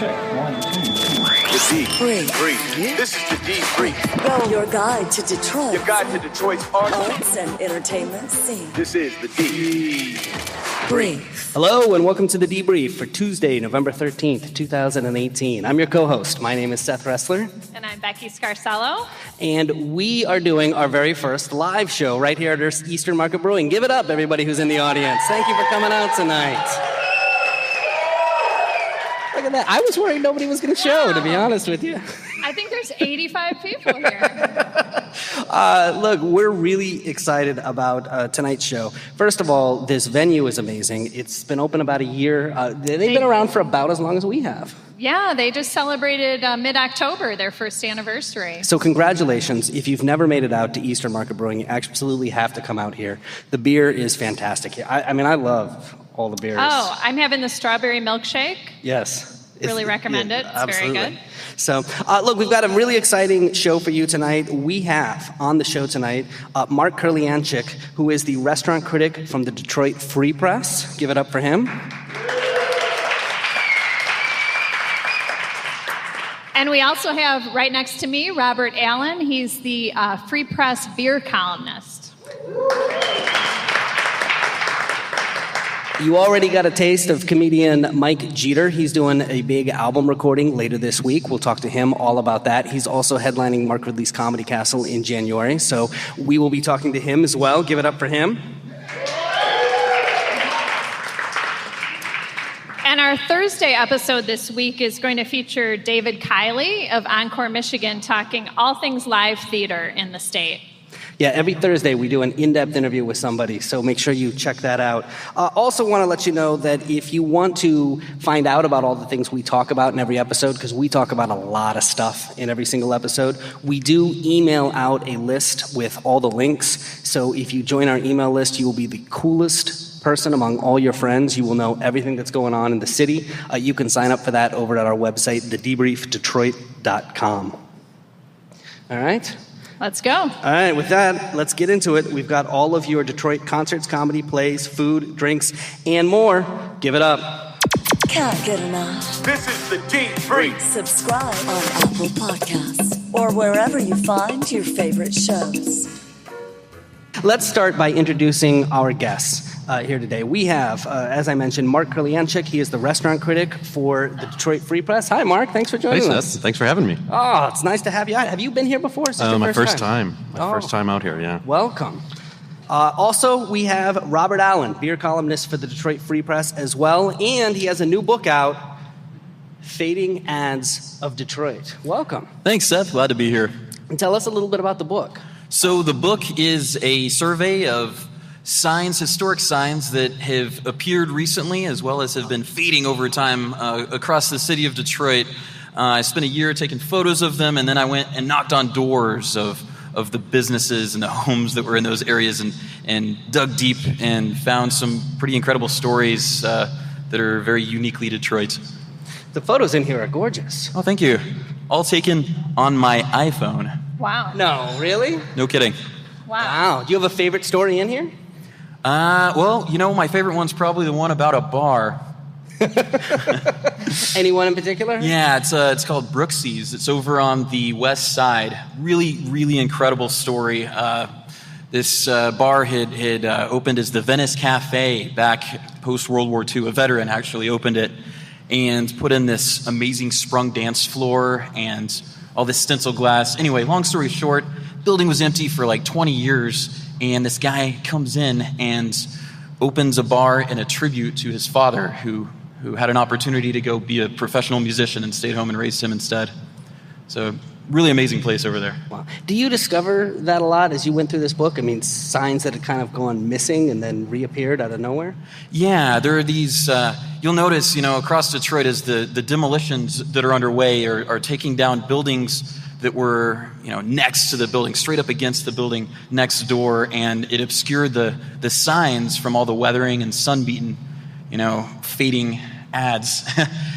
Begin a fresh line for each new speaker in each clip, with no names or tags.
Check. 1, 2, 3.
The D. This is the D. Freep.
Go your guide to Detroit.
Your guide to Detroit's
arts and entertainment scene.
This is the D.
Brief.
Hello and welcome to the Debrief for Tuesday, November 13th, 2018. I'm your co-host. My name is Seth Ressler.
And I'm Becky Scarcello.
And we are doing our very first live show right here at Eastern Market Brewing. Give it up, everybody who's in the audience. Thank you for coming out tonight. Look at that. I was worried nobody was going to show, to be honest with you.
I think there's 85 people here.
Look, we're really excited about tonight's show. First of all, this venue is amazing. It's been open about a year. They've been around for about as long as we have.
Yeah, they just celebrated mid-October, their first anniversary.
So congratulations. If you've never made it out to Eastern Market Brewing, you absolutely have to come out here. The beer is fantastic here. I mean, I love all the beers.
Oh, I'm having the strawberry milkshake.
Yes.
Really recommend it. It's
absolutely.
very good.
So, look, we've got a really exciting show for you tonight. We have on the show tonight Mark Kurlyandchik, who is the restaurant critic from the Detroit Free Press. Give it up for him.
And we also have right next to me Robert Allen. He's the Free Press beer columnist.
You already got a taste of comedian Mike Geeter. He's doing a big album recording later this week. We'll talk to him all about that. He's also headlining Mark Ridley's Comedy Castle in January, so we will be talking to him as well. Give it up for him.
And our Thursday episode this week is going to feature David Kiley of Encore, Michigan, talking all things live theater in the state.
Yeah, every Thursday we do an in-depth interview with somebody, so make sure you check that out. Also want to let you know that if you want to find out about all the things we talk about in every episode, because we talk about a lot of stuff in every single episode, we do email out a list with all the links. So if you join our email list, you will be the coolest person among all your friends. You will know everything that's going on in the city. You can sign up for that over at our website, thedebriefdetroit.com. All right?
Let's go.
All right, with that, let's get into it. We've got all of your Detroit concerts, comedy, plays, food, drinks, and more. Give it up.
Can't get enough.
This is the D. Freep.
Subscribe on Apple Podcasts or wherever you find your favorite shows.
Let's start by introducing our guests here today. We have, as I mentioned, Mark Kurlyandchik. He is the restaurant critic for the Detroit Free Press. Hi, Mark. Thanks for joining us.
Thanks for having me.
Oh, it's nice to have you out. Have you been here before?
My first time. First time out here, yeah.
Welcome. Also, we have Robert Allen, beer columnist for the Detroit Free Press as well, and he has a new book out, Fading Ads of Detroit. Welcome.
Thanks, Seth. Glad to be here.
And tell us a little bit about the book.
So the book is a survey of signs, historic signs that have appeared recently as well as have been fading over time across the city of Detroit. I spent a year taking photos of them, and then I went and knocked on doors of the businesses and the homes that were in those areas and dug deep and found some pretty incredible stories that are very uniquely Detroit.
The photos in here are gorgeous.
Oh, thank you. All taken on my iPhone.
Wow.
No, really?
No kidding.
Wow.
Do you have a favorite story in here?
Well, my favorite one's probably the one about a bar.
Anyone in particular?
Yeah, it's called Brooksie's. It's over on the west side. Really, really incredible story. This bar had opened as the Venice Cafe back post-World War II. A veteran actually opened it and put in this amazing sprung dance floor and all this stencil glass. Anyway, long story short, building was empty for like 20 years, and this guy comes in and opens a bar in a tribute to his father, who had an opportunity to go be a professional musician and stayed home and raised him instead. So, really amazing place over there.
Wow. Do you discover that a lot as you went through this book? I mean, signs that had kind of gone missing and then reappeared out of nowhere?
Yeah, there are these, you'll notice, across Detroit as the demolitions that are underway are taking down buildings that were, next to the building, straight up against the building next door, and it obscured the signs from all the weathering and sun-beaten, fading ads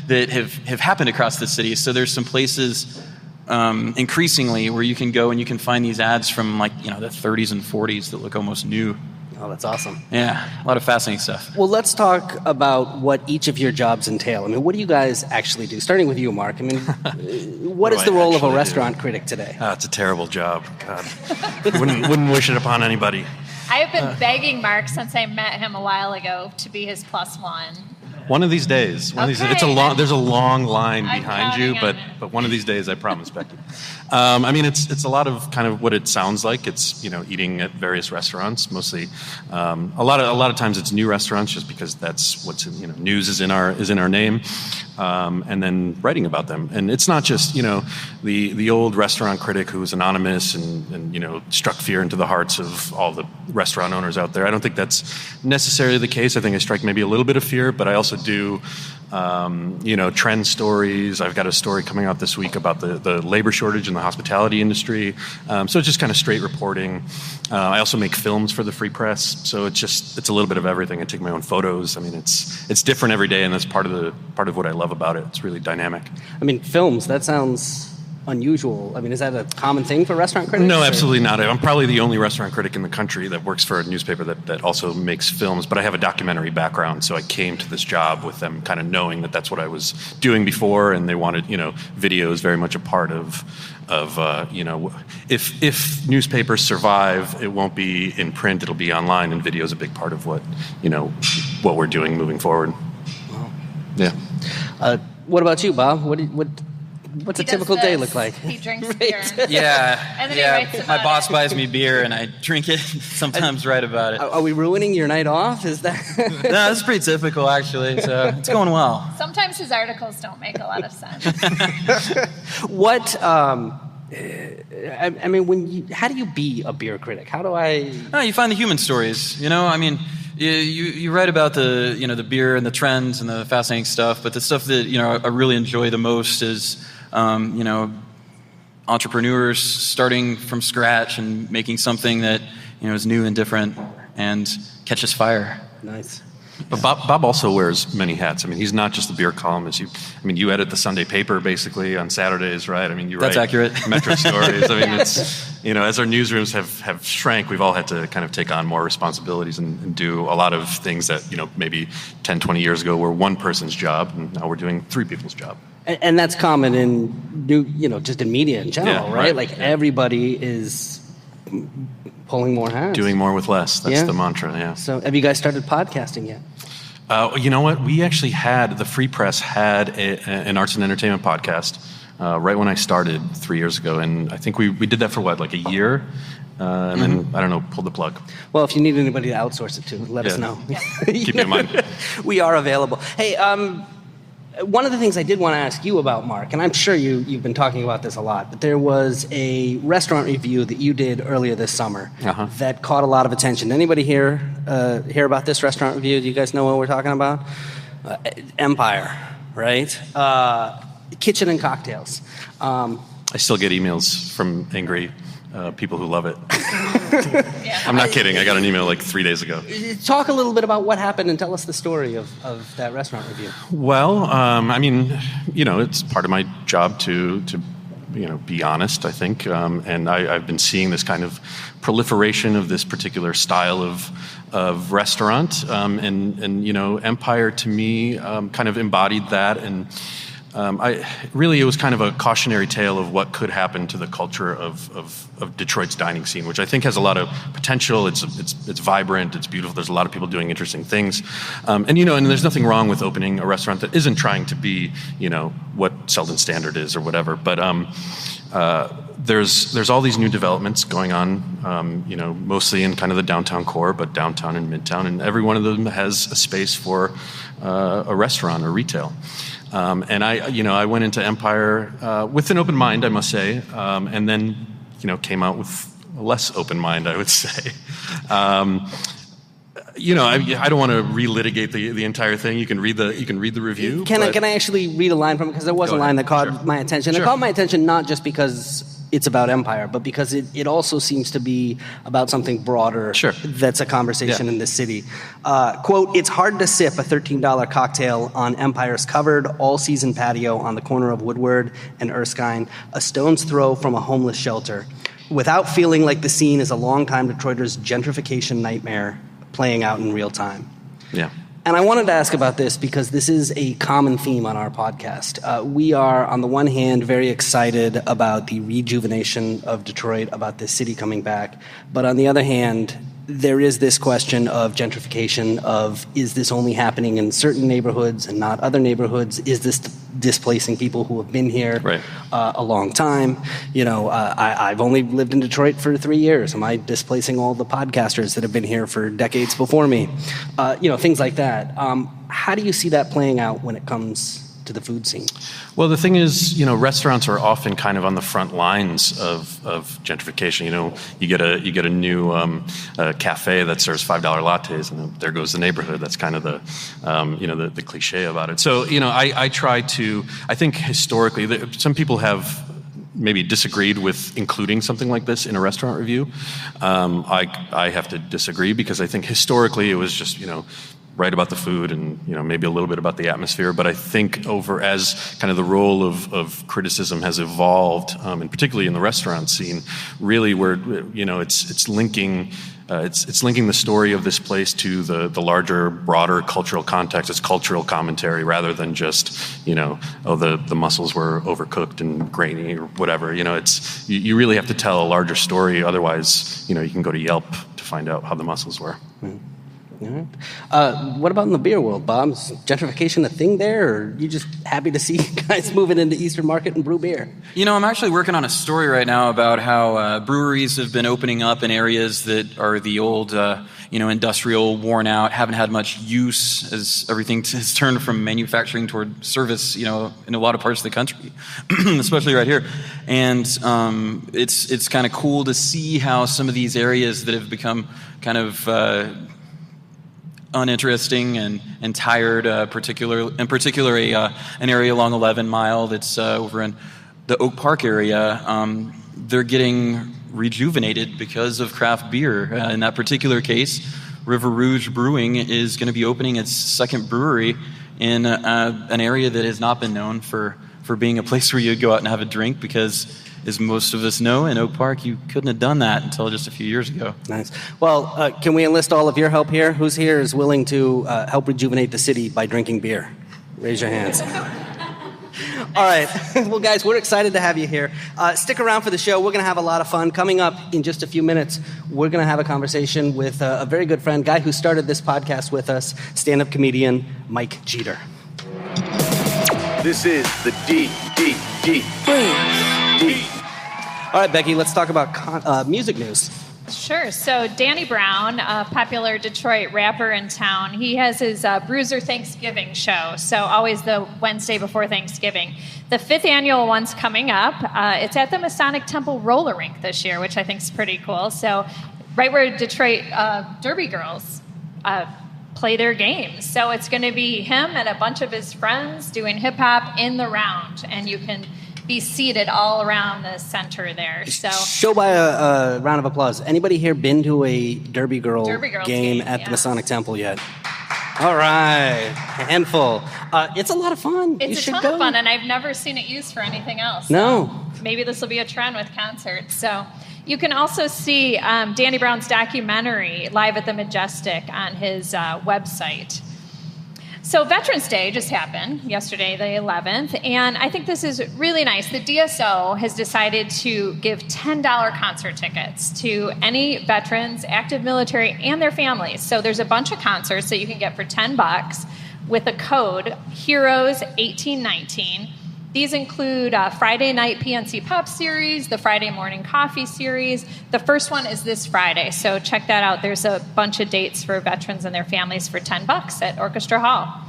that have happened across the city. So there's some places increasingly where you can go and you can find these ads from the 30s and 40s that look almost new.
Oh, that's awesome.
Yeah, a lot of fascinating stuff.
Well, let's talk about what each of your jobs entail. I mean, what do you guys actually do? Starting with you, Mark. I mean, what is the role of a restaurant critic today?
It's a terrible job. God. Wouldn't wish it upon anybody.
I have been begging Mark since I met him a while ago to be his +1.
One of these days. There's a long line behind you, but one of these days, I promise, Becky. I mean, it's a lot of kind of what it sounds like. It's eating at various restaurants, mostly. A lot of times it's new restaurants, just because that's what's news is in our name, and then writing about them. And it's not just the old restaurant critic who's anonymous and struck fear into the hearts of all the restaurant owners out there. I don't think that's necessarily the case. I think I strike maybe a little bit of fear, but I also do trend stories. I've got a story coming out this week about the labor shortage in the hospitality industry. So it's just kind of straight reporting. I also make films for the Free Press, so it's a little bit of everything. I take my own photos. I mean, it's different every day, and that's part of what I love about it. It's really dynamic.
I mean, films, that sounds unusual. I mean, is that a common thing for restaurant critics?
No, absolutely not. I'm probably the only restaurant critic in the country that works for a newspaper that also makes films, but I have a documentary background, so I came to this job with them kind of knowing that that's what I was doing before, and they wanted, video is very much a part of if newspapers survive, it won't be in print, it'll be online, and video is a big part of what we're doing moving forward.
Wow.
Yeah.
What about you, Bob? What's a typical day look like?
He drinks beer.
Yeah,
And then he writes about
my boss
it.
buys me beer, and I drink it. Sometimes write about it.
Are we ruining your night off? Is that?
No, that's pretty typical, actually. So it's going well.
Sometimes his articles don't make a lot of sense.
What? I mean, how do you be a beer critic? How do I?
No, you find the human stories. I mean, you write about the the beer and the trends and the fascinating stuff, but the stuff that I really enjoy the most is entrepreneurs starting from scratch and making something that is new and different and catches fire.
Nice.
But Bob also wears many hats. I mean, he's not just the beer columnist. You edit the Sunday paper basically on Saturdays, right? I mean, you
That's
write
accurate.
Metro stories. I mean,
Yeah.
it's as our newsrooms have shrank, we've all had to kind of take on more responsibilities and do a lot of things that maybe 10, 20 years ago were one person's job, and now we're doing three people's job.
And that's common in just in media in general,
Yeah,
right?
right.
Like everybody is pulling more hats.
Doing more with less. That's
Yeah.
the mantra. Yeah.
So, have you guys started podcasting yet?
You know what? We actually the Free Press had an arts and entertainment podcast right when I started 3 years ago, and I think we did that for like a year, and then I don't know, pulled the plug.
Well, if you need anybody to outsource it to, let us know.
Keep me in mind.
We are available. Hey, one of the things I did want to ask you about, Mark, and I'm sure you've been talking about this a lot, but there was a restaurant review that you did earlier this summer that caught a lot of attention. Anybody here hear about this restaurant review? Do you guys know what we're talking about? Empire, right? Kitchen and cocktails.
I still get emails from angry people who love it. I'm not kidding. I got an email like 3 days ago.
Talk a little bit about what happened and tell us the story of that restaurant review.
Well, I mean, it's part of my job to be honest, I think. And I've been seeing this kind of proliferation of this particular style of restaurant. And Empire to me kind of embodied that. And it was kind of a cautionary tale of what could happen to the culture of Detroit's dining scene, which I think has a lot of potential. It's vibrant, it's beautiful. There's a lot of people doing interesting things, and there's nothing wrong with opening a restaurant that isn't trying to be what Selden Standard is or whatever. But there's all these new developments going on, mostly in kind of the downtown core, but downtown and midtown, and every one of them has a space for a restaurant or retail. And I went into Empire with an open mind, I must say, and then came out with a less open mind, I would say. I don't want to relitigate the entire thing. You can read the review.
Can I actually read a line from it? Because there was a line that caught my attention.
Sure.
It caught my attention not just because it's about Empire, but because it also seems to be about something broader that's a conversation in this city. Quote, "It's hard to sip a $13 cocktail on Empire's covered all-season patio on the corner of Woodward and Erskine, a stone's throw from a homeless shelter, without feeling like the scene is a longtime Detroiters' gentrification nightmare playing out in real time.
Yeah.
And I wanted to ask about this because this is a common theme on our podcast. We are, on the one hand, very excited about the rejuvenation of Detroit, about this city coming back. But on the other hand, there is this question of gentrification of, is this only happening in certain neighborhoods and not other neighborhoods? Is this displacing people who have been here a long time? You know, I've only lived in Detroit for 3 years. Am I displacing all the podcasters that have been here for decades before me? You know, things like that. How do you see that playing out when it comes to the food scene?
Well, the thing is, you know, restaurants are often kind of on the front lines of gentrification. You know, you get a new cafe that serves $5 lattes, and there goes the neighborhood. That's kind of the the cliche about it. So, you know, I think historically, some people have maybe disagreed with including something like this in a restaurant review. I have to disagree because I think historically it was just, you know, write about the food and, you know, maybe a little bit about the atmosphere. But I think as kind of the role of criticism has evolved, and particularly in the restaurant scene, really where, you know, it's linking the story of this place to the larger, broader cultural context. It's cultural commentary rather than just, you know, the mussels were overcooked and grainy or whatever. You know, you really have to tell a larger story. Otherwise, you know, you can go to Yelp to find out how the mussels were.
Mm-hmm. What about in the beer world, Bob? Is gentrification a thing there, or are you just happy to see guys moving into Eastern Market and brew beer?
You know, I'm actually working on a story right now about how breweries have been opening up in areas that are the old, industrial, worn out, haven't had much use as everything has turned from manufacturing toward service, you know, in a lot of parts of the country, especially right here. And it's kind of cool to see how some of these areas that have become kind of uninteresting and tired, in particular an area along 11 Mile that's over in the Oak Park area, they're getting rejuvenated because of craft beer. In that particular case, River Rouge Brewing is going to be opening its second brewery in an area that has not been known for being a place where you go out and have a drink, because as most of us know, in Oak Park, you couldn't have done that until just a few years ago.
Nice. Well, can we enlist all of your help here? Who's here is willing to help rejuvenate the city by drinking beer? Raise your hands. All right. Well, guys, we're excited to have you here. Stick around for the show. We're going to have a lot of fun. Coming up in just a few minutes, we're going to have a conversation with a very good friend, guy who started this podcast with us, stand-up comedian Mike Geeter.
This is the D.
All right, Becky, let's talk about music news.
Sure. So Danny Brown, a popular Detroit rapper in town, he has his Bruiser Thanksgiving show. So always the Wednesday before Thanksgiving. The 5th annual one's coming up. It's at the Masonic Temple roller rink this year, which I think is pretty cool. So right where Detroit Derby girls play their games. So it's going to be him and a bunch of his friends doing hip hop in the round, and you can be seated all around the center there. So
show by a round of applause. Anybody here been to a Derby Girls game at the Masonic Temple yet? All right, a handful. It's a lot of fun.
It's a ton of fun, and I've never seen it used for anything else.
No.
So maybe this will be a trend with concerts. So you can also see Danny Brown's documentary live at the Majestic on his website. So Veterans Day just happened yesterday, the 11th, and I think this is really nice. The DSO has decided to give $10 concert tickets to any veterans, active military, and their families. So there's a bunch of concerts that you can get for $10 with the code HEROES1819. These include Friday Night PNC Pop Series, the Friday Morning Coffee Series. The first one is this Friday, so check that out. There's a bunch of dates for veterans and their families for $10 at Orchestra Hall.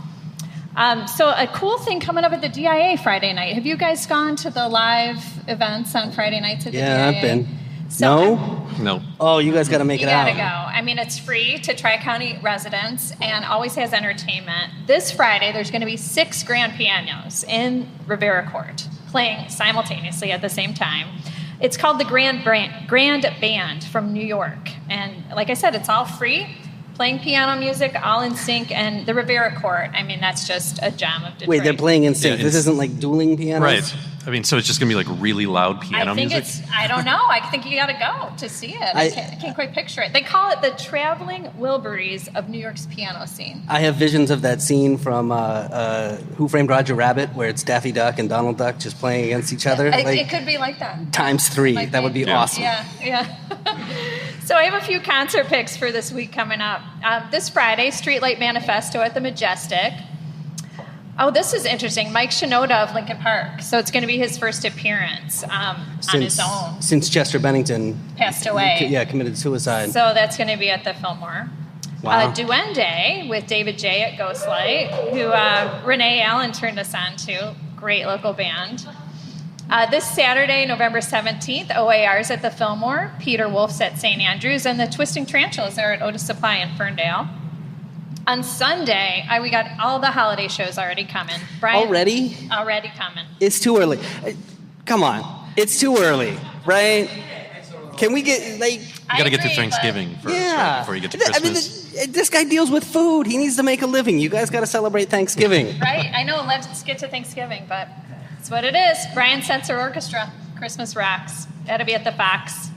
So a cool thing coming up at the DIA Friday night. Have you guys gone to the live events on Friday nights at the DIA?
Yeah, I've been. No? Oh, you guys got to make it out.
You got to go. I mean, it's free to Tri-County residents and always has entertainment. This Friday, there's going to be 6 grand pianos in Rivera Court playing simultaneously at the same time. It's called the Grand Band from New York. And like I said, it's all free, playing piano music, all in sync. And the Rivera Court, I mean, that's just a gem of Detroit.
Wait, they're playing in sync. This isn't like dueling pianos?
Right. I mean, so it's just going to be like really loud piano music?
I don't know. I think you got to go to see it. I can't quite picture it. They call it the Traveling Wilburys of New York's piano scene.
I have visions of that scene from Who Framed Roger Rabbit, where it's Daffy Duck and Donald Duck just playing against each other.
It could be like that.
Times 3. That would be awesome.
Yeah. So I have a few concert picks for this week coming up. This Friday, Streetlight Manifesto at the Majestic. Oh, this is interesting. Mike Shinoda of Linkin Park. So it's going to be his first appearance on his own.
Since Chester Bennington
passed away.
Committed suicide.
So that's going to be at the Fillmore.
Wow.
Duende with David J. at Ghostlight, who Renee Allen turned us on to. Great local band. This Saturday, November 17th, OAR's at the Fillmore, Peter Wolf's at St. Andrews, and the Twisting Tarantulas are at Otis Supply in Ferndale. On Sunday, we got all the holiday shows already coming. Brian,
already?
Already coming.
It's too early. Come on. It's too early, right? Can we get, like...
You got to get to Thanksgiving first, right, before you get to Christmas.
I mean, this guy deals with food. He needs to make a living. You guys got to celebrate Thanksgiving.
Right. I know. Let's get to Thanksgiving, but it's what it is. Brian Setzer Orchestra, Christmas Rocks. That'll be at the Fox.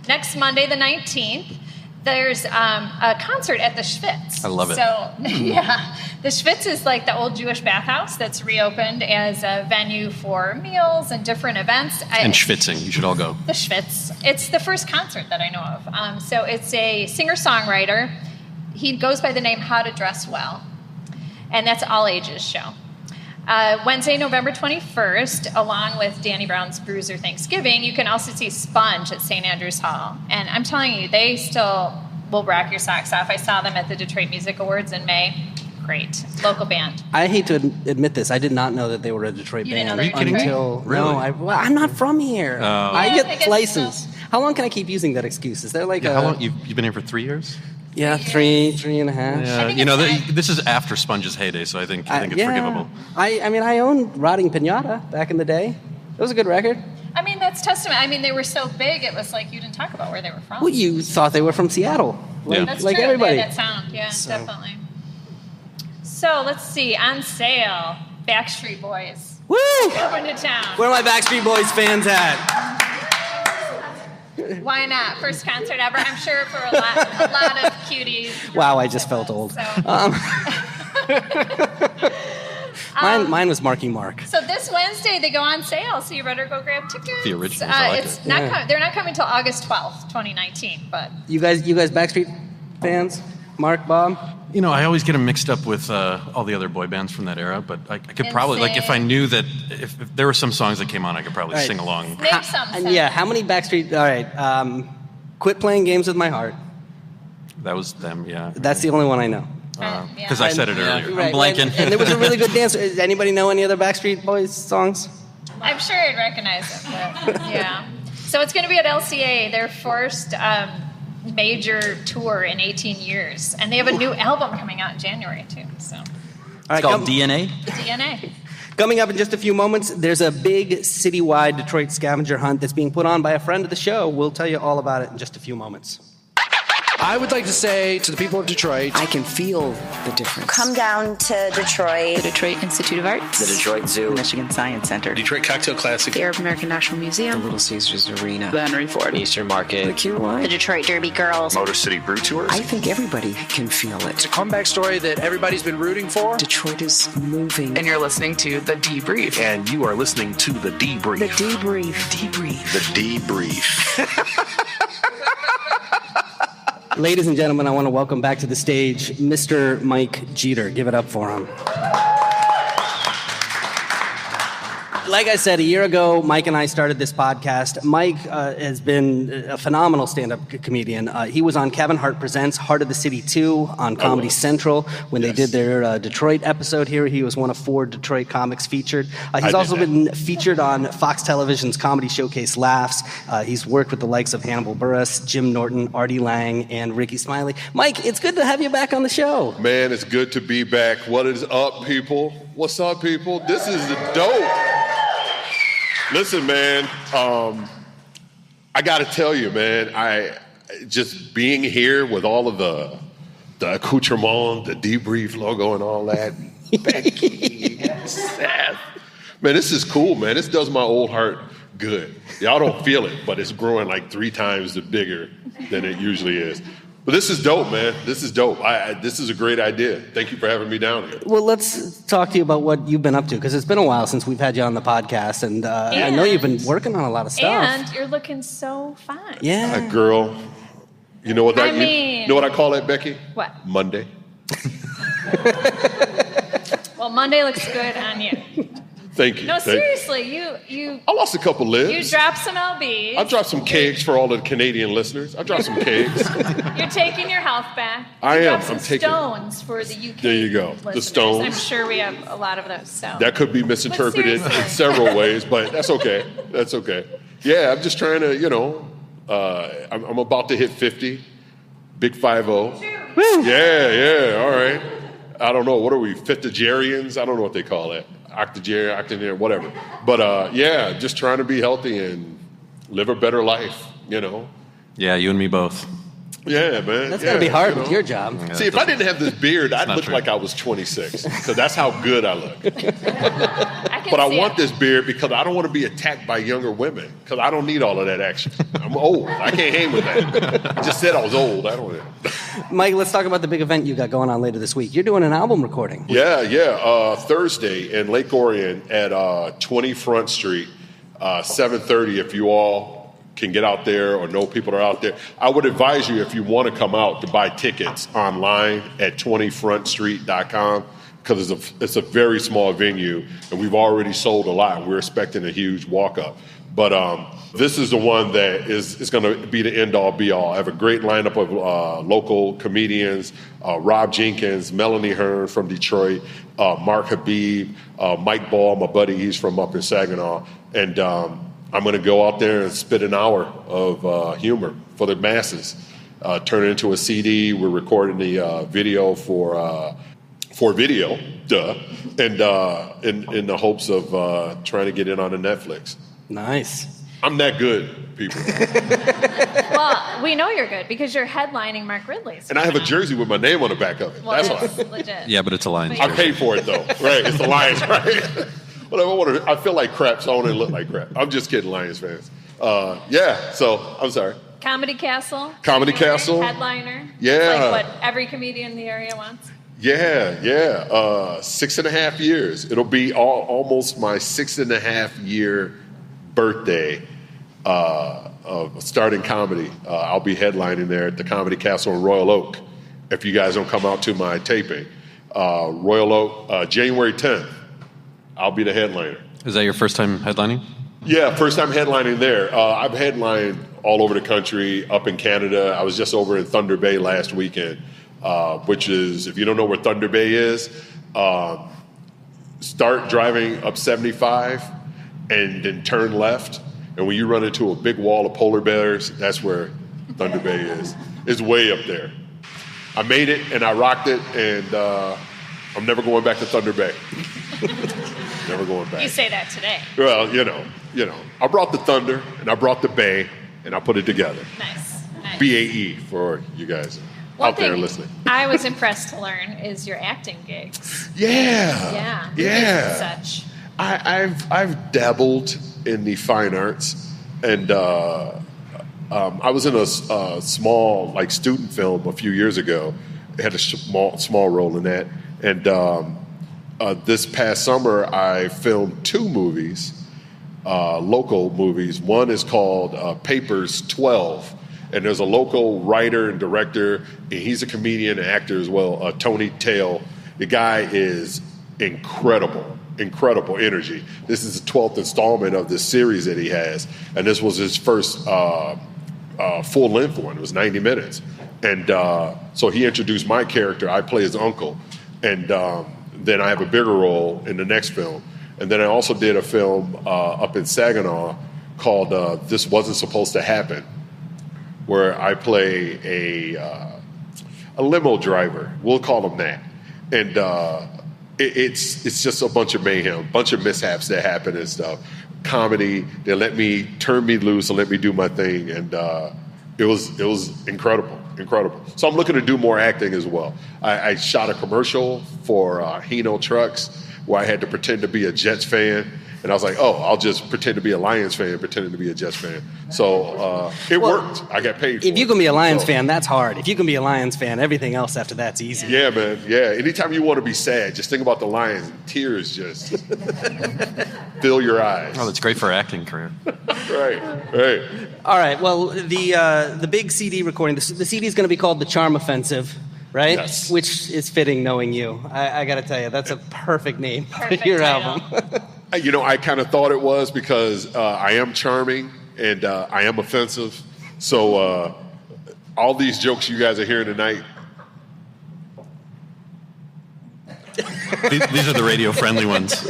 Next Monday, the 19th, there's a concert at the Schwitz.
I love it.
So, yeah. The Schwitz is like the old Jewish bathhouse that's reopened as a venue for meals and different events.
And schwitzing. You should all go.
The Schwitz. It's the first concert that I know of. So it's a singer-songwriter. He goes by the name How to Dress Well. And that's all ages show. Wednesday, November 21st, along with Danny Brown's Bruiser Thanksgiving, you can also see Sponge at St. Andrews Hall. And I'm telling you, they still will rock your socks off. I saw them at the Detroit Music Awards in May. Great. Local band.
I hate to admit this. I did not know that they were a Detroit band.
Are you kidding me?
Really?
No, I'm not from here. I
Yeah,
get
I guess
license. How long can I keep using that excuse? Is there like
How long? You've been here for 3 years?
Yeah, three and a half.
Yeah,
think it's
this is after Sponge's heyday, so I think it's forgivable.
I mean, I owned Rotting Pinata back in the day. It was a good record.
I mean, that's testament. I mean, they were so big, it was like you didn't talk about where they were from.
Well, you thought they were from Seattle.
Yeah.
That's
like
true.
everybody.
Yeah, that sound. Yeah, definitely. So let's see. On sale, Backstreet Boys.
Woo!
Coming to town.
Where are my Backstreet Boys fans at?
Why not? First concert ever. I'm sure for a lot of cuties.
Wow, I just felt old. Mine was Marky Mark.
So this Wednesday they go on sale, so you better go grab tickets.
The originals, I like
it's
it.
not they're not coming till August 12th, 2019. But
You guys Backstreet fans? Mark, Bob?
I always get them mixed up with all the other boy bands from that era, but I could probably, like, if I knew that, if there were some songs that came on, I could probably sing along.
name something.
Yeah, how many Backstreet? All right. Quit Playing Games with My Heart.
That was them, yeah.
That's the only one I know.
Because I said it earlier.
I'm blanking.
And there was a really good dance. Does anybody know any other Backstreet Boys songs?
I'm sure I'd recognize them, but yeah. So it's going to be at LCA, their first major tour in 18 years. And they have a new album coming out in January, too. So
All
It's
right,
called DNA.
DNA.
Coming up in just a few moments, there's a big citywide Detroit scavenger hunt that's being put on by a friend of the show. We'll tell you all about it in just a few moments.
I would like to say to the people of Detroit,
I can feel the difference.
Come down to Detroit.
The Detroit Institute of Arts.
The Detroit Zoo.
The Michigan Science Center.
Detroit Cocktail Classic.
The Arab American National
The
Museum.
Little Caesars Arena.
The Henry Ford.
Eastern Market.
The Cure Line.
The Detroit Derby Girls.
Motor City Brew Tours.
I think everybody can feel
it's a
it.
comeback story that everybody's been rooting for.
Detroit is moving.
And you're listening to The Debrief.
And you are listening to The Debrief.
The debrief. Debrief.
The Debrief.
Ladies and gentlemen, I want to welcome back to the stage Mr. Mike Geeter. Give it up for him. Like I said, a year ago, Mike and I started this podcast. Mike has been a phenomenal stand-up comedian. He was on Kevin Hart Presents Heart of the City 2 on Comedy Central when they did their Detroit episode here. He was one of 4 Detroit comics featured. He's also been featured on Fox Television's Comedy Showcase Laughs. He's worked with the likes of Hannibal Buress, Jim Norton, Artie Lang, and Ricky Smiley. Mike, it's good to have you back on the show.
Man, it's good to be back. What is up, people? What's up, people? This is the dope. Listen, man, I got to tell you, man, I just being here with all of the accoutrement, the debrief logo and all that, Becky, Seth, Man, this is cool, man. This does my old heart good. Y'all don't feel it, but it's growing like 3 times bigger than it usually is. But this is dope, man. This is dope. This is a great idea. Thank you for having me down here.
Well, let's talk to you about what you've been up to, because it's been a while since we've had you on the podcast, and I know you've been working on a lot of stuff.
And you're looking so fine.
Yeah.
Girl, you know what that,
you
know what I call that, Becky?
What?
Monday.
Well, Monday looks good on you.
Thank you.
No, seriously, you.
I lost a couple lives.
You dropped some LBs.
I dropped some kegs for all of the Canadian listeners. I dropped some kegs.
You're taking your health back.
I am.
I'm
taking
stones for the UK.
There you go.
Listeners.
The stones.
I'm sure we have a lot of those. So
that could be misinterpreted in several ways, but that's okay. That's okay. Yeah, I'm just trying to, I'm about to hit 50. Big 50. Yeah. All right. I don't know. What are we? Fiftigarians? I don't know what they call it. Octogenarian, whatever. But just trying to be healthy and live a better life,
Yeah, you and me both.
Yeah, man.
That's got to be hard with your job.
Yeah, see, if I didn't have this beard, I'd look like I was 26, because that's how good I look. But I want this beard because I don't want to be attacked by younger women, because I don't need all of that action. I'm old. I can't hang with that. I just said I was old. I don't know.
Mike, let's talk about the big event you got going on later this week. You're doing an album recording.
Yeah. Thursday in Lake Orion at 20 Front Street, 7:30. If you all can get out there or know people are out there, I would advise you, if you want to come out, to buy tickets online at 20frontstreet.com, because it's a very small venue, and we've already sold a lot. We're expecting a huge walk-up. But this is the one that is going to be the end-all, be-all. I have a great lineup of local comedians, Rob Jenkins, Melanie Hearn from Detroit, Mark Habib, Mike Ball, my buddy, he's from up in Saginaw, and I'm going to go out there and spit an hour of humor for the masses, turn it into a CD. We're recording the video for video, and in the hopes of trying to get in on the Netflix.
Nice.
I'm that good, people.
Well, we know you're good because you're headlining Mark Ridley's.
And I have a jersey with my name on the back of it.
Well,
that's why.
Legit.
Yeah, but it's a Lions.
I paid for it, though. Right, it's the Lions, right? Whatever. I feel like crap, so I want to look like crap. I'm just kidding, Lions fans. So I'm sorry.
Comedy Castle.
Headliner. Yeah.
It's like what every comedian in the area wants.
Yeah. 6.5 years. It'll be almost my 6.5 year birthday of starting comedy. I'll be headlining there at the Comedy Castle in Royal Oak, if you guys don't come out to my taping. Royal Oak, January 10th. I'll be the headliner.
Is that your first time headlining?
Yeah, first time headlining there. I've headlined all over the country, up in Canada. I was just over in Thunder Bay last weekend, which is, if you don't know where Thunder Bay is, start driving up 75 and then turn left. And when you run into a big wall of polar bears, that's where Thunder Bay is. It's way up there. I made it and I rocked it, and I'm never going back to Thunder Bay. Never going back.
You say that today.
Well, you know. I brought the Thunder and I brought the Bay and I put it together.
Nice.
BAE for you guys out there listening.
I was impressed to learn is your acting gigs.
Yeah.
Such.
I've dabbled in the fine arts, and I was in a small student film a few years ago. I had a small role in that, and this past summer I filmed 2 movies, local movies. One is called Papers 12, and there's a local writer and director, and he's a comedian and actor as well, Tony Tail. The guy is incredible energy. This is the 12th installment of this series that he has, and this was his first full-length one. It was 90 minutes. And so he introduced my character. I play his uncle. And then I have a bigger role in the next film. And then I also did a film up in Saginaw called This Wasn't Supposed to Happen, where I play a limo driver. We'll call him that. And it's just a bunch of mayhem, a bunch of mishaps that happen and stuff. Comedy, they let me turn me loose and let me do my thing, and it was incredible. So I'm looking to do more acting as well. I shot a commercial for Hino Trucks where I had to pretend to be a Jets fan, And I was like, oh, I'll just pretend to be a Lions fan, pretending to be a Jets fan. So it worked. I got paid for it.
If you can be a Lions fan, that's hard. If you can be a Lions fan, everything else after that's easy.
Yeah, man. Yeah. Anytime you want to be sad, just think about the Lions. Tears just fill your eyes.
Oh, that's great for acting career.
Right.
All right. Well, the big CD recording, the CD is going to be called The Charm Offensive, right?
Yes.
Which is fitting knowing you. I got to tell you, that's a perfect name for your
title.
album.
I kind of thought it was because I am charming and I am offensive. So all these jokes you guys are hearing tonight.
These are the radio-friendly ones.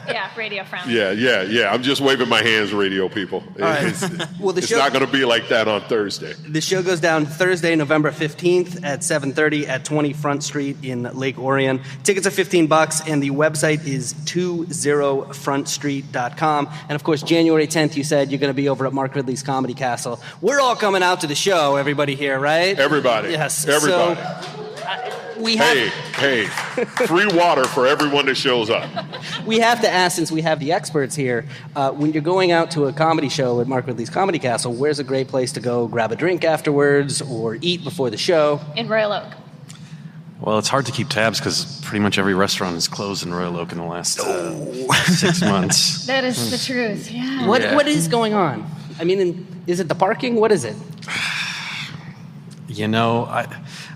Yeah, radio friendly.
Yeah. I'm just waving my hands, radio people.
right.
It's not going to be like that on Thursday.
The show goes down Thursday, November 15th at 7:30 at 20 Front Street in Lake Orion. Tickets are $15, and the website is 20frontstreet.com. And, of course, January 10th, you said you're going to be over at Mark Ridley's Comedy Castle. We're all coming out to the show, everybody here, right?
Everybody.
Yes.
Everybody. Hey, free water for everyone that shows up.
We have to ask, since we have the experts here, when you're going out to a comedy show at Mark Ridley's Comedy Castle, where's a great place to go grab a drink afterwards or eat before the show?
In Royal Oak.
Well, it's hard to keep tabs because pretty much every restaurant is closed in Royal Oak in the last 6 months.
That is the truth, yeah.
What is going on? I mean, is it the parking? What is it?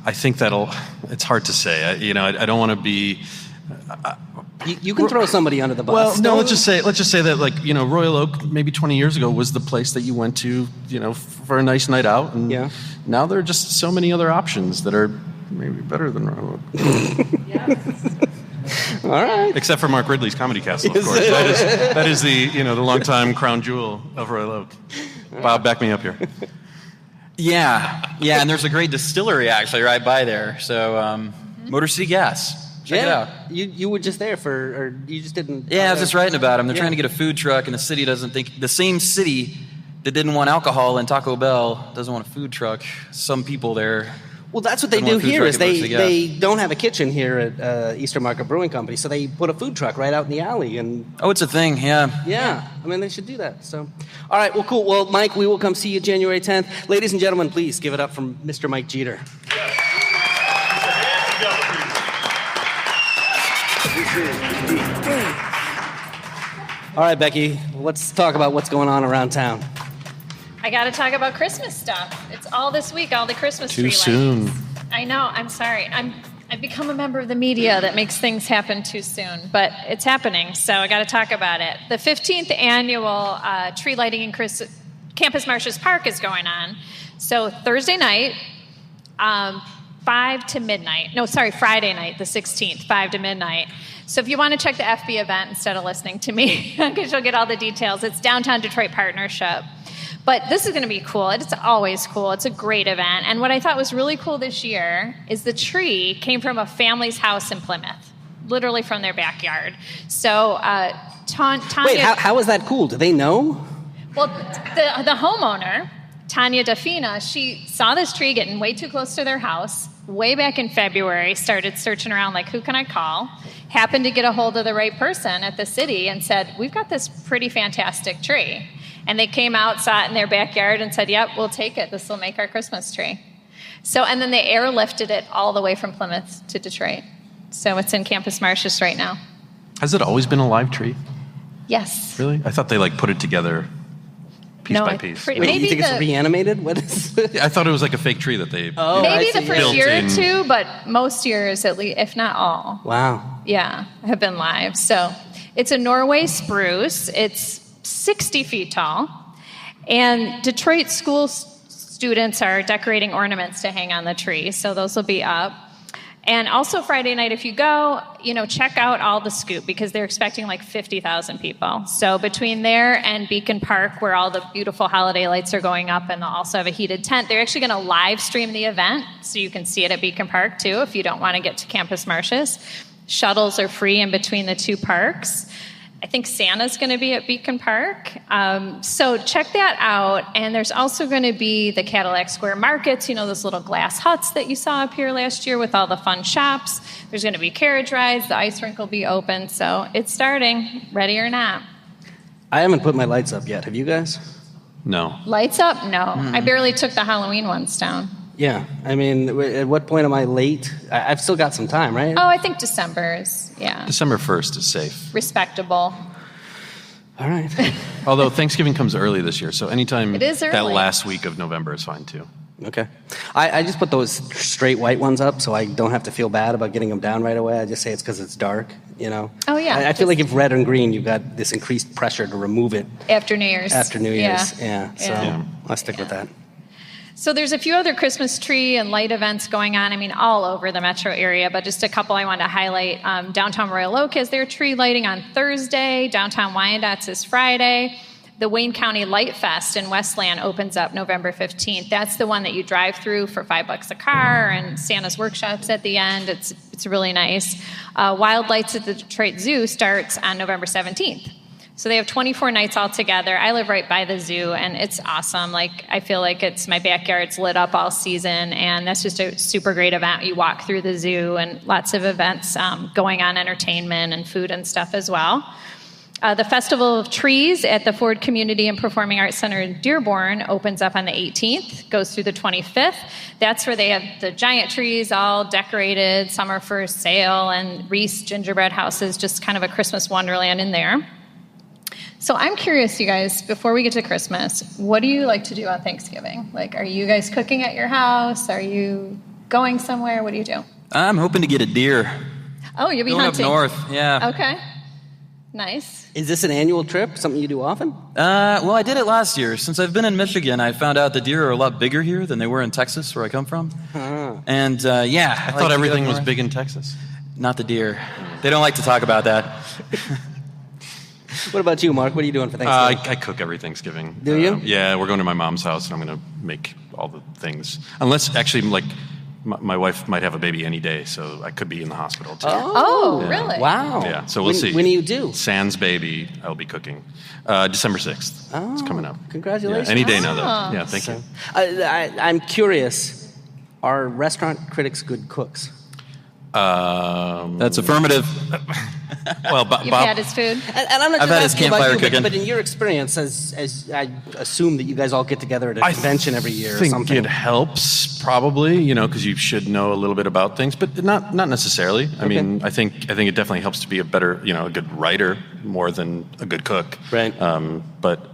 I think it's hard to say. I don't want to be.
You can throw somebody under the bus.
Well, no, let's just say that, Royal Oak maybe 20 years ago was the place that you went to, for a nice night out, and now there are just so many other options that are maybe better than Royal Oak.
All right.
Except for Mark Ridley's Comedy Castle, of course. That is the longtime crown jewel of Royal Oak. Bob, back me up here.
Yeah, and there's a great distillery actually right by there. So, Motor City Gas. Check it out.
You were just there or you just didn't?
Yeah, I was just writing about them. They're trying to get a food truck, and the city doesn't think the same city that didn't want alcohol and Taco Bell doesn't want a food truck. Some people there.
Well, that's what they do here. Is they don't have a kitchen here at Eastern Market Brewing Company, so they put a food truck right out in the alley. And
it's a thing, yeah.
Yeah, I mean they should do that. So, all right, well, cool. Well, Mike, we will come see you January 10th. Ladies and gentlemen, please give it up for Mr. Mike Geeter. All right, Becky, let's talk about what's going on around town.
I got to talk about Christmas stuff. It's all this week, all the Christmas tree lights.
Too soon.
I know. I'm sorry. I've become a member of the media that makes things happen too soon, but it's happening, so I got to talk about it. The 15th annual tree lighting in Campus Martius Park is going on. So Thursday night, 5 to midnight. No, sorry, Friday night, the 16th, 5 to midnight. So if you want to check the FB event instead of listening to me, because you'll get all the details, it's Downtown Detroit Partnership. But this is going to be cool. It's always cool. It's a great event. And what I thought was really cool this year is the tree came from a family's house in Plymouth, literally from their backyard. So Tanya...
Wait, how is that cool? Do they know?
Well, the homeowner, Tanya Dafina, she saw this tree getting way too close to their house way back in February, started searching around like, who can I call? Happened to get a hold of the right person at the city and said, we've got this pretty fantastic tree. And they came out, saw it in their backyard, and said, yep, we'll take it. This will make our Christmas tree. So, and then they airlifted it all the way from Plymouth to Detroit. So it's in Campus Martius right now.
Has it always been a live tree?
Yes.
Really? I thought they put it together piece by piece.
Wait, you think it's reanimated? What is it?
I thought it was like a fake tree that they
maybe the first year or two, but most years, at least, if not all.
Wow.
Yeah, have been live. So it's a Norway spruce. It's 60 feet tall. And Detroit school students are decorating ornaments to hang on the tree, so those will be up. And also Friday night, if you go, check out all the Scoop, because they're expecting like 50,000 people. So between there and Beacon Park, where all the beautiful holiday lights are going up, and they'll also have a heated tent, they're actually going to live stream the event, so you can see it at Beacon Park too, if you don't want to get to Campus Martius. Shuttles are free in between the two parks. I think Santa's going to be at Beacon Park. So check that out. And there's also going to be the Cadillac Square Markets, those little glass huts that you saw up here last year with all the fun shops. There's going to be carriage rides. The ice rink will be open. So it's starting, ready or not.
I haven't put my lights up yet. Have you guys?
No.
Lights up? No. I barely took the Halloween ones down.
Yeah. I mean, at what point am I late? I've still got some time, right?
Oh, I think December is, yeah.
December 1st is safe.
Respectable.
All right.
Although Thanksgiving comes early this year, so anytime
It is
that
early.
last week of November is fine too.
Okay. I just put those straight white ones up so I don't have to feel bad about getting them down right away. I just say it's because it's dark, you know?
Oh, yeah.
I feel like if red and green, you've got this increased pressure to remove it
After New Year's.
after New Year's.
Yeah.
So I'll stick with that.
So there's a few other Christmas tree and light events going on, I mean, all over the metro area, but just a couple I wanted to highlight. Downtown Royal Oak has their tree lighting on Thursday. Downtown Wyandotte is Friday. The Wayne County Light Fest in Westland opens up November 15th. That's the one that you drive through for $5 a car, and Santa's Workshop's at the end. It's really nice. Wild Lights at the Detroit Zoo starts on November 17th. So they have 24 nights all together. I live right by the zoo, and it's awesome. Like, I feel like it's my backyard's lit up all season, and that's just a super great event. You walk through the zoo, and lots of events going on, entertainment and food and stuff as well. The Festival of Trees at the Ford Community and Performing Arts Center in Dearborn opens up on the 18th, goes through the 25th. That's where they have the giant trees all decorated. Some are for sale, and Reese gingerbread houses, just kind of a Christmas wonderland in there. So I'm curious, you guys, before we get to Christmas, what do you like to do on Thanksgiving? Like, are you guys cooking at your house? Are you going somewhere? What do you do?
I'm hoping to get a deer.
Oh, you'll be
Going
hunting.
up north, yeah.
Okay. Nice.
Is this an annual trip, something you do often?
Well, I did it last year. Since I've been in Michigan, I found out the deer are a lot bigger here than they were in Texas, where I come from. And, yeah.
I thought everything was big in Texas.
Not the deer. They don't like to talk about that.
What about you, Mark? What are you doing for Thanksgiving?
I cook every Thanksgiving.
Do you?
Yeah, we're going to my mom's house, and I'm going to make all the things. Unless, actually, like, my wife might have a baby any day, so I could be in the hospital, too.
Oh,
Yeah.
really?
Wow.
Yeah, so we'll see.
When do you do?
Sans baby, I'll be cooking. December 6th.
Oh,
It's coming up.
Congratulations.
Yeah, any day now, though.
Oh.
Yeah, thank you.
I'm curious, are restaurant critics good cooks?
That's affirmative.
Well,
You've had his food?
And I'm not
I've
just
had his
asking about
campfire
you,
cooking.
but in your experience, as I assume that you guys all get together at a convention every year
I
or
think
something.
it helps, probably, because you should know a little bit about things, but not necessarily. I mean, I think it definitely helps to be a better, a good writer more than a good cook.
Right.
But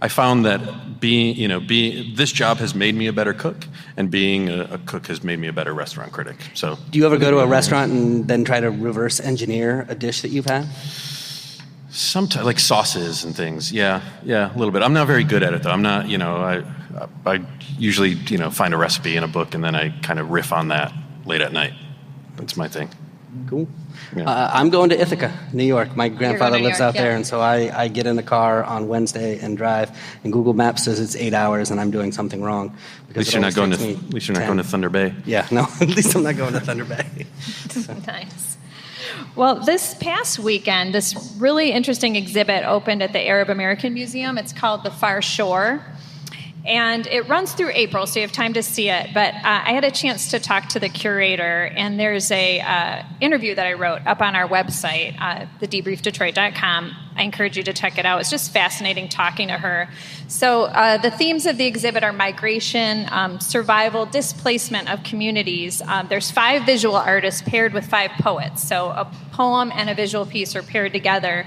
I found that being this job has made me a better cook, and being a cook has made me a better restaurant critic. So,
Do you ever go to a restaurant and then try to reverse engineer a dish that you've had?
sometimes, like sauces and things, yeah, a little bit. I'm not very good at it though. I'm not, I usually find a recipe in a book and then I kind of riff on that late at night. That's my thing.
Cool.
Yeah.
I'm going to Ithaca, New York. My grandfather
to New
lives
York,
out there,
yeah.
and so I get in the car on Wednesday and drive. And Google Maps says it's 8 hours, and I'm doing something wrong.
At least you're not going to Thunder Bay.
Yeah, no. At least I'm not going to Thunder Bay.
Nice. Well, this past weekend, this really interesting exhibit opened at the Arab American Museum. It's called The Far Shore. And it runs through April, so you have time to see it. But I had a chance to talk to the curator, and there's a interview that I wrote up on our website, thedebriefdetroit.com. I encourage you to check it out. It's just fascinating talking to her. So the themes of the exhibit are migration, survival, displacement of communities. There's 5 visual artists paired with 5 poets. So a poem and a visual piece are paired together.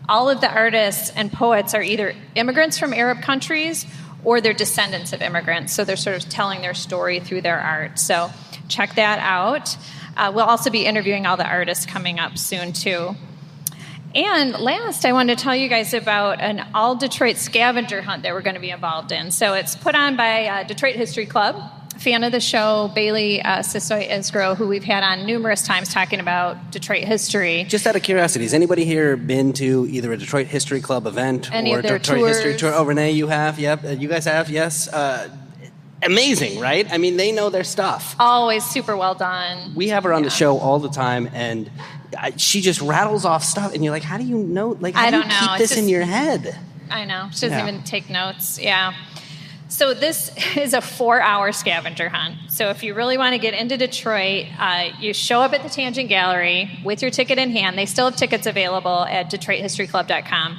All of the artists and poets are either immigrants from Arab countries or they're descendants of immigrants. So they're sort of telling their story through their art. So check that out. We'll also be interviewing all the artists coming up soon, too. And last, I wanted to tell you guys about an all-Detroit scavenger hunt that we're going to be involved in. So it's put on by Detroit History Club. Fan of the show, Bailey Sisoy-Isgro, who we've had on numerous times talking about Detroit history.
Just out of curiosity, has anybody here been to either a Detroit History Club event
Any
or
of their
Detroit
tours?
History Tour? Oh, Renee, you have? Yep. You guys have? Yes. Amazing, right? I mean, they know their stuff.
Always super well done.
We have her on the show all the time, and she just rattles off stuff, and you're like, how do you know? Like, how
I
do you
don't know.
keep
It's
this in your head?
I know. She doesn't
Yeah.
even take notes. Yeah. So this is a 4-hour scavenger hunt. So if you really want to get into Detroit, you show up at the Tangent Gallery with your ticket in hand. They still have tickets available at DetroitHistoryClub.com.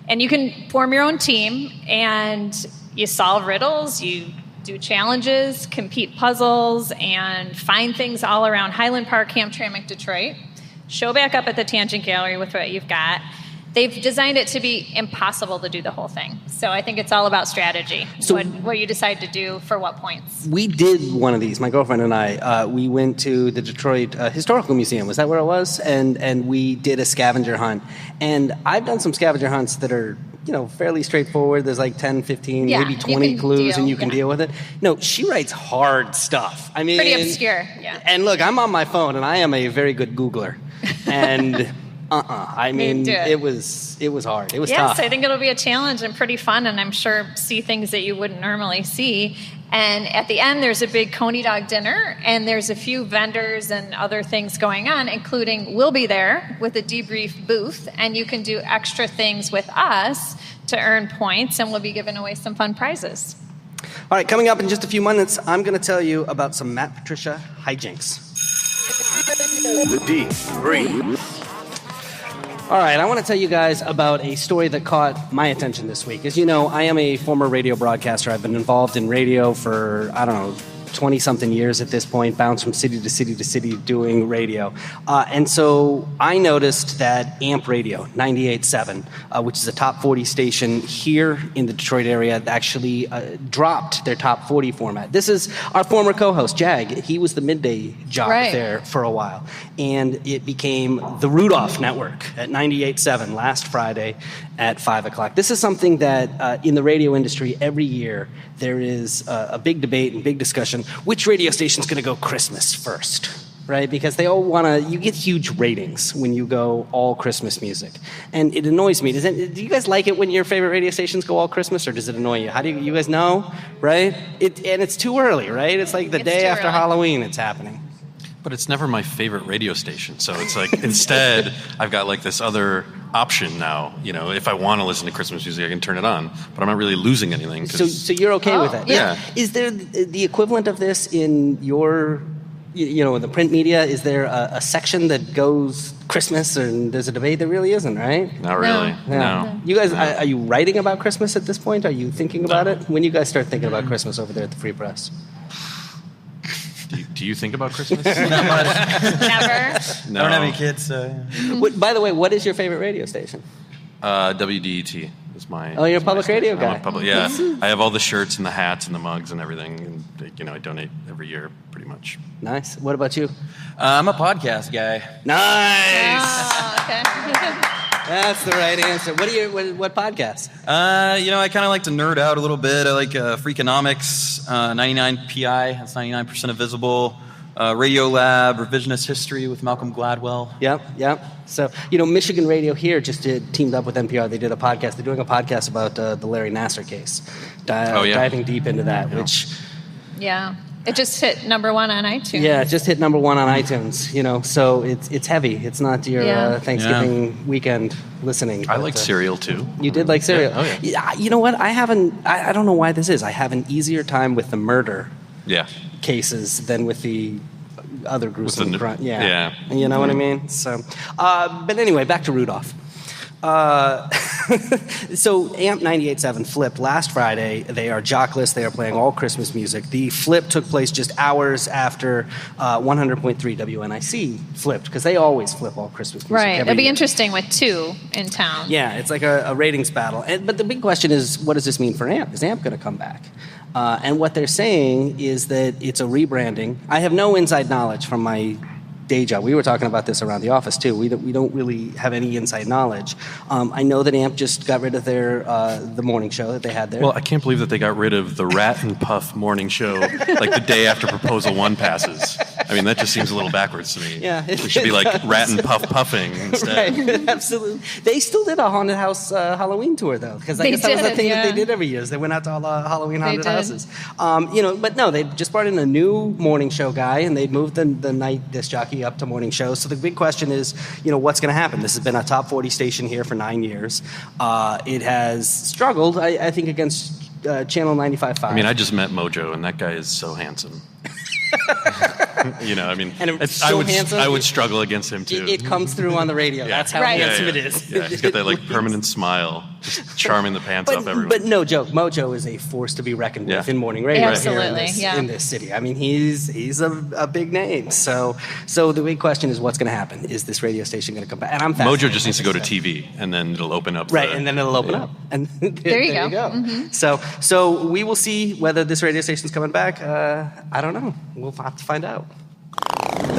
And you can form your own team, and you solve riddles, you do challenges, compete puzzles, and find things all around Highland Park, Hamtramck, Detroit. Show back up at the Tangent Gallery with what you've got. They've designed it to be impossible to do the whole thing. So I think it's all about strategy,
So
what you decide to do for what points.
we did one of these, my girlfriend and I. We went to the Detroit Historical Museum. Was that where it was? And we did a scavenger hunt. And I've done some scavenger hunts that are, fairly straightforward. There's like 10, 15,
Yeah,
maybe
you
20
can
clues, and
deal,
you can
yeah.
deal with it. No, she writes hard stuff. I mean,
Pretty obscure, yeah.
And look, I'm on my phone, and I am a very good Googler. And I mean,
do it.
it was hard. It was
Yes,
tough.
I think it'll be a challenge and pretty fun, and I'm sure see things that you wouldn't normally see. And at the end, there's a big Coney Dog dinner, and there's a few vendors and other things going on, including we'll be there with a debrief booth, and you can do extra things with us to earn points, and we'll be giving away some fun prizes.
All right, coming up in just a few minutes, I'm going to tell you about some Matt Patricia hijinks.
The Debrief.
All right, I want to tell you guys about a story that caught my attention this week. As you know, I am a former radio broadcaster. I've been involved in radio for, 20-something years at this point, bounced from city to city to city doing radio. And so I noticed that AMP Radio, 98.7, which is a top 40 station here in the Detroit area, actually dropped their top 40 format. This is our former co-host, Jag. He was the midday jock there for a while. And it became the Rudolph Network at 98.7 last Friday at 5 o'clock. This is something that in the radio industry every year there is a big debate and big discussion. Which radio station's going to go Christmas first, right? Because they all want to, you get huge ratings when you go all Christmas music. And it annoys me. Do you guys like it when your favorite radio stations go all Christmas, or does it annoy you? How do you guys know, right? And it's too early, right? It's like the day after Halloween it's happening.
But it's never my favorite radio station. So it's like, instead, I've got like this other option now. If I want to listen to Christmas music, I can turn it on. But I'm not really losing anything.
So you're okay with that?
Yeah.
Is there the equivalent of this in your, in the print media? Is there a section that goes Christmas, and there's a debate? There really isn't, right?
Not really. No.
You guys, are you writing about Christmas at this point? Are you thinking about it? When you guys start thinking about Christmas over there at the Free Press?
Do you think about Christmas?
Never.
No.
I don't have any kids, so...
By the way, what is your favorite radio station?
WDET is my...
Oh, you're a public radio guy.
I'm a public, yeah. I have all the shirts and the hats and the mugs and everything. And, I donate every year, pretty much.
Nice. What about you?
I'm a podcast guy.
Nice!
Oh, okay.
That's the right answer. What podcast?
I kind of like to nerd out a little bit. I like Freakonomics, 99PI, that's 99% Invisible, Radio Lab, Revisionist History with Malcolm Gladwell.
Yep. So, Michigan Radio here just teamed up with NPR. They did a podcast. They're doing a podcast about the Larry Nassar case, diving deep into that, which...
Yeah. It just hit #1 on iTunes.
Yeah, it just hit #1 on iTunes, so it's heavy. It's not your Thanksgiving weekend listening.
I like Serial, too.
You did like Serial?
Yeah. Oh, yeah.
You know what? I don't know why this is. I have an easier time with the murder cases than with the other gruesome crime. Yeah. You know what I mean? So, but anyway, back to Rudolph. So AMP 98.7 flipped last Friday. They are jockless. They are playing all Christmas music. The flip took place just hours after 100.3 WNIC flipped, because they always flip all Christmas music.
Right. It'll be interesting with 2 in town.
Yeah, it's like a ratings battle. But the big question is, what does this mean for AMP? Is AMP going to come back? And what they're saying is that it's a rebranding. I have no inside knowledge from my day job. We were talking about this around the office too. We don't really have any inside knowledge. I know that AMP just got rid of their the morning show that they had there.
Well, I can't believe that they got rid of the Rat and Puff morning show like the day after Proposal 1 passes. I mean, that just seems a little backwards to me.
Yeah,
we should be like Rat and Puff puffing instead.
Right, absolutely. They still did a haunted house Halloween tour though, because I guess that was the thing that they did every year. Is they went out to all the Halloween haunted houses. But no, they just brought in a new morning show guy, and they moved the night disc jockey up to morning shows. So the big question is, what's going to happen? This has been a top 40 station here for 9 years. It has struggled, I think, against Channel 95.5.
I mean, I just met Mojo, and that guy is so handsome.
Handsome.
I would struggle against him too.
It comes through on the radio. That's how handsome it is.
Yeah. He's got that permanent smile. just charming the pants off everyone.
But no joke, Mojo is a force to be reckoned with in morning radio
Absolutely,
in this city. I mean, he's a big name. So the big question is, what's going to happen? Is this radio station going to come back? And I'm
Mojo just needs to go to TV, and then it'll open up.
Right, and then it'll open up. And
there you go.
Mm-hmm. So we will see whether this radio station's coming back. I don't know. We'll have to find out.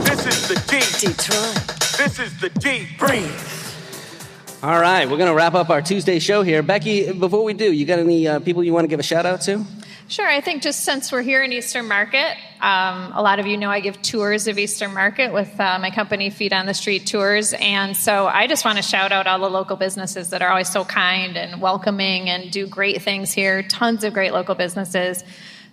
This is the
Detroit.
This is the Debrief.
All right, we're going to wrap up our Tuesday show here. Becky, before we do, you got any people you want to give a shout out to?
Sure. I think just since we're here in Eastern Market, a lot of you know I give tours of Eastern Market with my company, Feet on the Street Tours. And so I just want to shout out all the local businesses that are always so kind and welcoming and do great things here. Tons of great local businesses.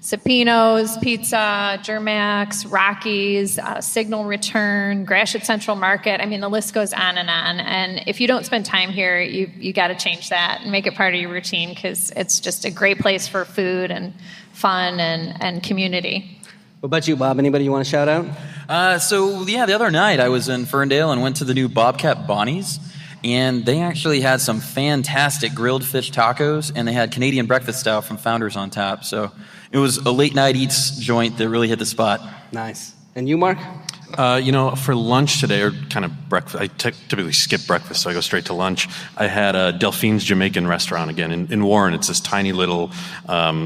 Sapino's Pizza, Germax, Rockies, Signal Return, Gratiot Central Market. I mean, the list goes on. And if you don't spend time here, you got to change that and make it part of your routine, because it's just a great place for food and fun and community.
What about you, Bob? Anybody you want to shout out?
The other night I was in Ferndale and went to the new Bobcat Bonnie's. And they actually had some fantastic grilled fish tacos, and they had Canadian breakfast style from Founders on tap. So it was a late night eats joint that really hit the spot.
Nice. And you, Mark?
For lunch today, or kind of breakfast, I typically skip breakfast, so I go straight to lunch. I had Delphine's Jamaican restaurant again in Warren. It's this tiny little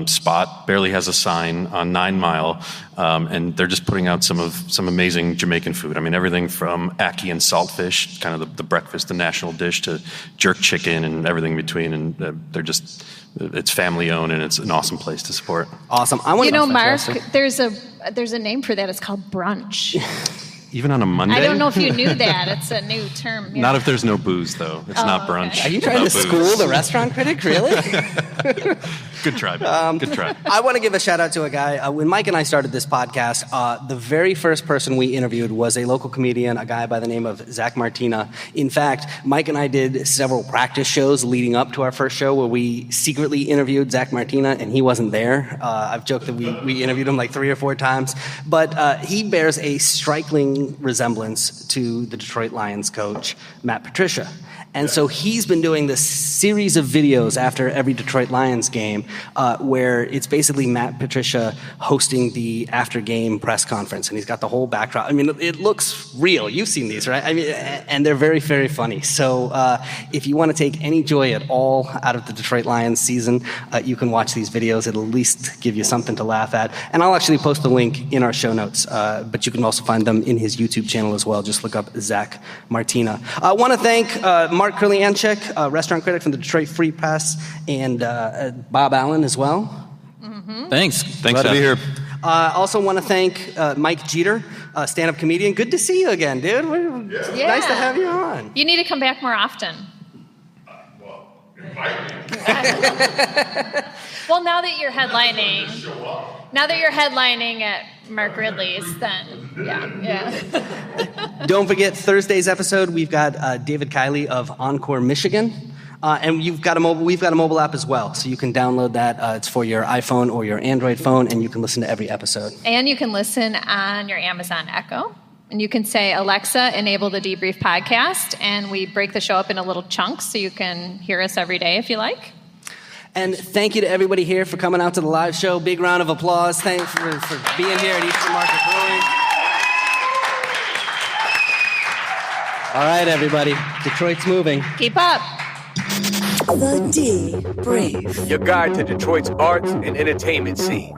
spot, barely has a sign on 9 Mile, and they're just putting out some amazing Jamaican food. I mean, everything from ackee and saltfish, kind of the breakfast, the national dish, to jerk chicken and everything in between. And it's family owned, and it's an awesome place to support.
Awesome.
Mark, there's a name for that. It's called brunch.
Even on a Monday?
I don't know if you knew that. It's a new term. Yeah.
Not if there's no booze, though. It's not brunch.
Okay. Are you trying to school the restaurant critic, really?
Good try, man. Good try.
I want to give a shout out to a guy. When Mike and I started this podcast, the very first person we interviewed was a local comedian, a guy by the name of Zach Martina. In fact, Mike and I did several practice shows leading up to our first show where we secretly interviewed Zach Martina, and he wasn't there. I've joked that we interviewed him like 3 or 4 times. But he bears a striking resemblance to the Detroit Lions coach, Matt Patricia. And so he's been doing this series of videos after every Detroit Lions game where it's basically Matt Patricia hosting the after-game press conference, and he's got the whole backdrop. I mean, it looks real. You've seen these, right? I mean, and they're very, very funny. So if you want to take any joy at all out of the Detroit Lions season, you can watch these videos. It'll at least give you something to laugh at. And I'll actually post the link in our show notes, but you can also find them in his YouTube channel as well. Just look up Zach Martina. I want to thank Mark Kurlyandchik, restaurant critic from the Detroit Freep, and Bob Allen as well.
Mm-hmm.
Thanks.
Glad to be here.
Also want to thank Mike Geeter, stand-up comedian. Good to see you again, dude.
Yeah.
Nice to have you on.
You need to come back more often.
Invite me.
Well, now that you're headlining at Mark Ridley's, then yeah.
Don't forget Thursday's episode. We've got David Kiley of Encore, Michigan, and we've got a mobile app as well, so you can download that. It's for your iPhone or your Android phone, and you can listen to every episode.
And you can listen on your Amazon Echo. And you can say, Alexa, enable the Debrief podcast, and we break the show up into little chunks so you can hear us every day if you like.
And thank you to everybody here for coming out to the live show. Big round of applause. Thanks for being here at Eastern Market Brewing. All right, everybody. Detroit's moving.
Keep up.
The Debrief.
Your guide to Detroit's arts and entertainment scene.